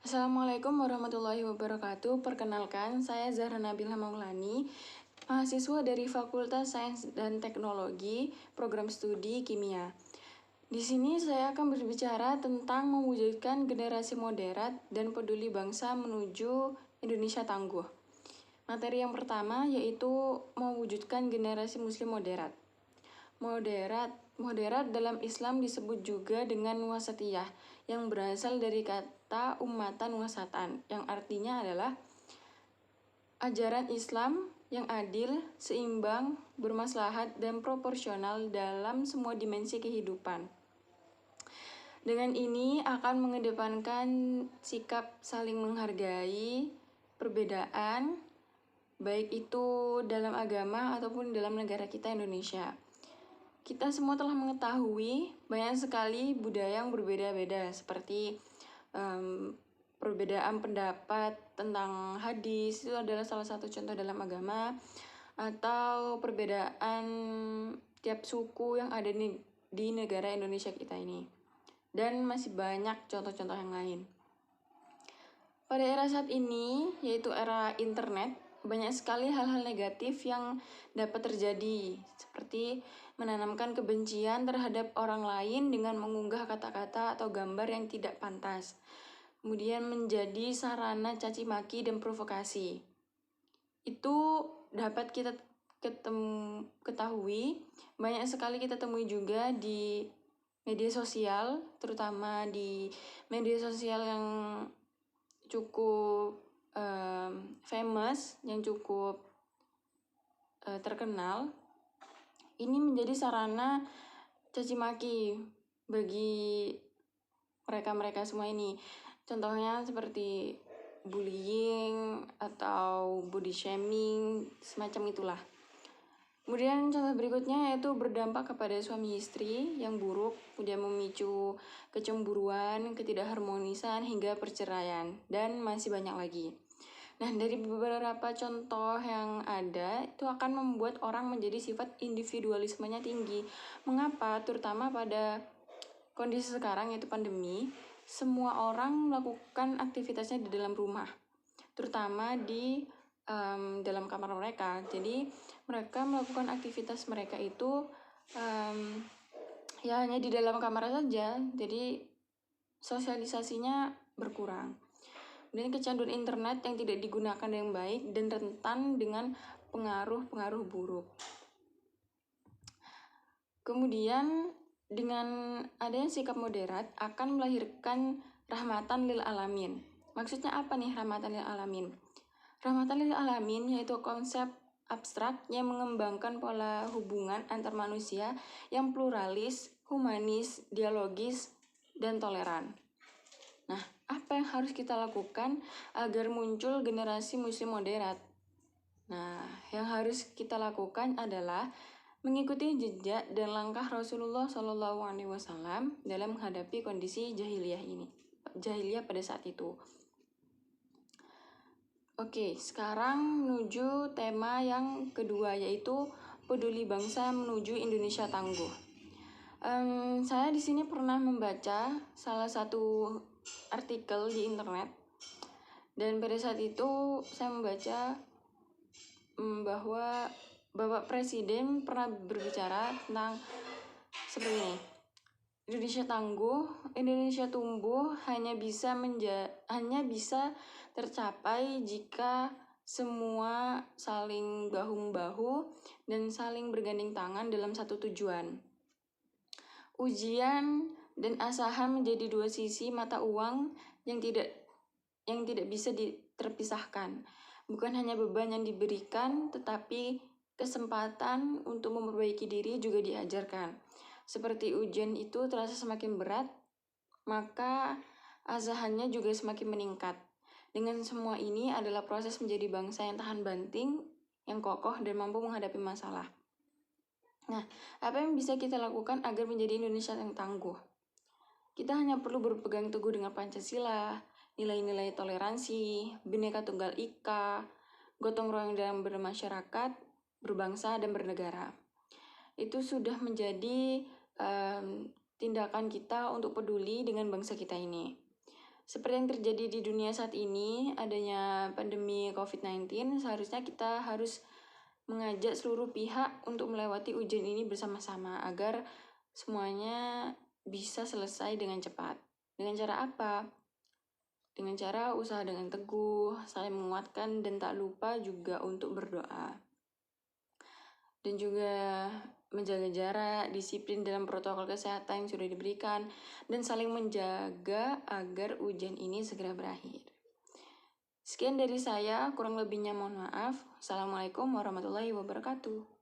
Assalamualaikum warahmatullahi wabarakatuh. Perkenalkan, saya Zahra Nabila Maulani, mahasiswa dari Fakultas Sains dan Teknologi, Program Studi Kimia. Di sini saya akan berbicara tentang mewujudkan generasi moderat dan peduli bangsa menuju Indonesia tangguh. Materi yang pertama yaitu mewujudkan generasi muslim moderat. Moderat dalam Islam disebut juga dengan wasatiyah yang berasal dari kata ummatan wasatan yang artinya adalah ajaran Islam yang adil, seimbang, bermaslahat, dan proporsional dalam semua dimensi kehidupan. Dengan ini akan mengedepankan sikap saling menghargai perbedaan, baik itu dalam agama ataupun dalam negara kita Indonesia. Kita semua telah mengetahui banyak sekali budaya yang berbeda-beda, seperti perbedaan pendapat tentang hadis, itu adalah salah satu contoh dalam agama, atau perbedaan tiap suku yang ada di negara Indonesia kita ini. Dan masih banyak contoh-contoh yang lain. Pada era saat ini, yaitu era internet, banyak sekali hal-hal negatif yang dapat terjadi, seperti menanamkan kebencian terhadap orang lain dengan mengunggah kata-kata atau gambar yang tidak pantas. Kemudian menjadi sarana caci maki dan provokasi. Itu dapat kita ketahui, banyak sekali kita temui juga di media sosial, terutama di media sosial yang cukup famous, yang cukup terkenal. Ini menjadi sarana caci maki bagi mereka semua ini. Contohnya seperti bullying atau body shaming, semacam itulah. Kemudian contoh berikutnya yaitu berdampak kepada suami istri yang buruk, kemudian memicu kecemburuan, ketidakharmonisan hingga perceraian, dan masih banyak lagi. Nah, dari beberapa contoh yang ada, itu akan membuat orang menjadi sifat individualismenya tinggi. Mengapa? Terutama pada kondisi sekarang, yaitu pandemi, semua orang melakukan aktivitasnya di dalam rumah, terutama di dalam kamar mereka. Jadi, mereka melakukan aktivitas mereka itu ya hanya di dalam kamar saja, jadi sosialisasinya berkurang. Dan kecanduan internet yang tidak digunakan dengan baik dan rentan dengan pengaruh-pengaruh buruk. Kemudian dengan adanya sikap moderat akan melahirkan rahmatan lil alamin. Maksudnya apa nih rahmatan lil alamin? Rahmatan lil alamin yaitu konsep abstrak yang mengembangkan pola hubungan antar manusia yang pluralis, humanis, dialogis, dan toleran. Nah, apa yang harus kita lakukan agar muncul generasi muslim moderat? Nah, yang harus kita lakukan adalah mengikuti jejak dan langkah Rasulullah SAW dalam menghadapi kondisi jahiliyah pada saat itu. Oke, sekarang menuju tema yang kedua, yaitu peduli bangsa menuju Indonesia tangguh. Saya di sini pernah membaca salah satu artikel di internet, dan pada saat itu saya membaca bahwa Bapak Presiden pernah berbicara tentang seperti ini. Indonesia tangguh, Indonesia tumbuh hanya bisa tercapai jika semua saling bahu-membahu dan saling bergandeng tangan dalam satu tujuan. Ujian dan asahan menjadi dua sisi mata uang yang tidak bisa terpisahkan. Bukan hanya beban yang diberikan, tetapi kesempatan untuk memperbaiki diri juga diajarkan. Seperti ujian itu terasa semakin berat, maka azahannya juga semakin meningkat. Dengan semua ini adalah proses menjadi bangsa yang tahan banting, yang kokoh dan mampu menghadapi masalah. Nah, apa yang bisa kita lakukan agar menjadi Indonesia yang tangguh? Kita hanya perlu berpegang teguh dengan Pancasila, nilai-nilai toleransi, Bhinneka Tunggal Ika, gotong royong dalam bermasyarakat, berbangsa, dan bernegara. Itu sudah menjadi tindakan kita untuk peduli dengan bangsa kita ini. Seperti yang terjadi di dunia saat ini, adanya pandemi COVID-19, seharusnya kita harus mengajak seluruh pihak untuk melewati ujian ini bersama-sama agar semuanya bisa selesai dengan cepat. Dengan cara apa? Dengan cara usaha dengan teguh, saling menguatkan, dan tak lupa juga untuk berdoa. Dan juga menjaga jarak, disiplin dalam protokol kesehatan yang sudah diberikan, dan saling menjaga agar ujian ini segera berakhir. Sekian dari saya, kurang lebihnya mohon maaf. Assalamualaikum warahmatullahi wabarakatuh.